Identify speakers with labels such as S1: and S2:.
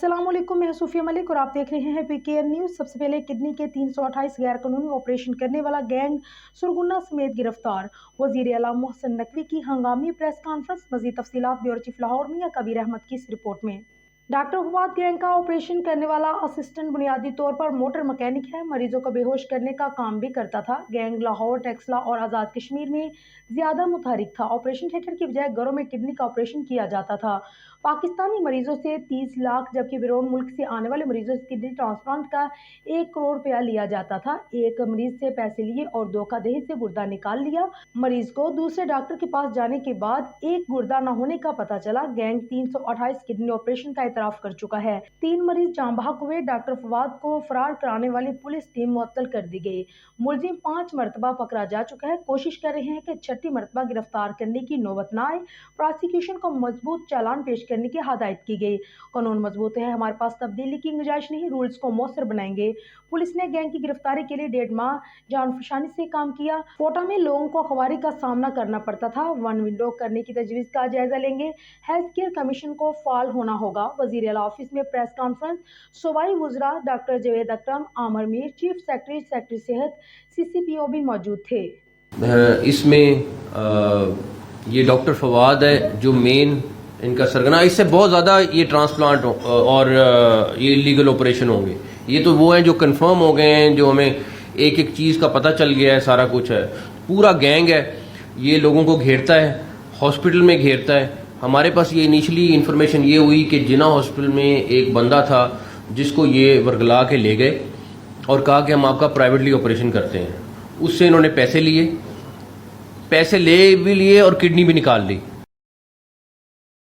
S1: अस्सलाम वालेकुम, मैं सूफिया मलिक और आप देख रहे हैं PKN न्यूज़। सबसे पहले किडनी के 328 गैर कानूनी ऑपरेशन करने वाला गैंग सुरगुन्ना समेत गिरफ्तार। वज़ीर आला मोहसिन नकवी की हंगामी प्रेस कॉन्फ्रेंस। मज़ीद तफसीलात ब्यूरो चीफ लाहौर मियां कबीर अहमद की इस रिपोर्ट में। डॉक्टर फवाद गैंग का ऑपरेशन करने वाला असिस्टेंट बुनियादी तौर पर मोटर मैकेनिक है। मरीजों को बेहोश करने का काम भी करता था। गैंग लाहौर, टेक्सला और आज़ाद कश्मीर में ज़्यादा मुतहरिक था। ऑपरेशन थिएटर की बजाय घरों में किडनी का ऑपरेशन किया जाता था। पाकिस्तानी मरीजों से 30 लाख जबकि बैरून मुल्क से आने वाले मरीजों से किडनी ट्रांसप्लांट का 1 करोड़ रुपया लिया जाता था। एक मरीज से पैसे लिए और धोखाधड़ी से गुर्दा निकाल लिया। मरीज को दूसरे डॉक्टर के पास जाने के बाद एक गुर्दा न होने का पता चला। गैंग 328 किडनी ऑपरेशन का इतराफ कर चुका है। 3 मरीज जान बहक हुए। डॉक्टर फवाद को फरार कराने वाली पुलिस टीम मुअत्तल कर दी गई। मुलजिम 5 मरतबा पकड़ा जा चुका है। कोशिश कर रहे हैं कि 6ठी मरतबा गिरफ्तार करने की नौबत न आए। प्रोसिक्यूशन को मजबूत चालान पेश करने की हदायत की गई। कानून मजबूत है, हमारे पास तब्दीली की गुंजाइश नहीं, रूल्स को मौसर बनाएंगे। पुलिस ने गैंग की गिरफ्तारी के लिए 1.5 माह जानफशानी से काम किया। कोटा में लोगों को खवारी का सामना करना पड़ता था। वन विंडो करने की तजवीज़ का जायजा लेंगे। हेल्थ केयर कमीशन को फाल होना होगा। वज़ीर आला ऑफिस में प्रेस कॉन्फ्रेंस। सूबाई वज़रा डॉक्टर जावेद अकरम, आमिर मीर, चीफ सेक्रेटरी सेहत, CCPO भी मौजूद थे।
S2: इसमें ये डॉक्टर फवाद है जो मेन इनका सरगना। इससे बहुत ज़्यादा ये ट्रांसप्लांट और ये इलीगल ऑपरेशन होंगे। ये तो वो हैं जो कंफर्म हो गए हैं, जो हमें एक एक चीज़ का पता चल गया है, सारा कुछ है। पूरा गैंग है, ये लोगों को घेरता है, हॉस्पिटल में घेरता है। हमारे पास ये इनिशियली इन्फॉर्मेशन ये हुई कि जिना हॉस्पिटल में एक बंदा था जिसको ये वर्गला के ले गए और कहा कि हम आपका प्राइवेटली ऑपरेशन करते हैं। उससे इन्होंने पैसे ले भी लिए और किडनी भी निकाल ली।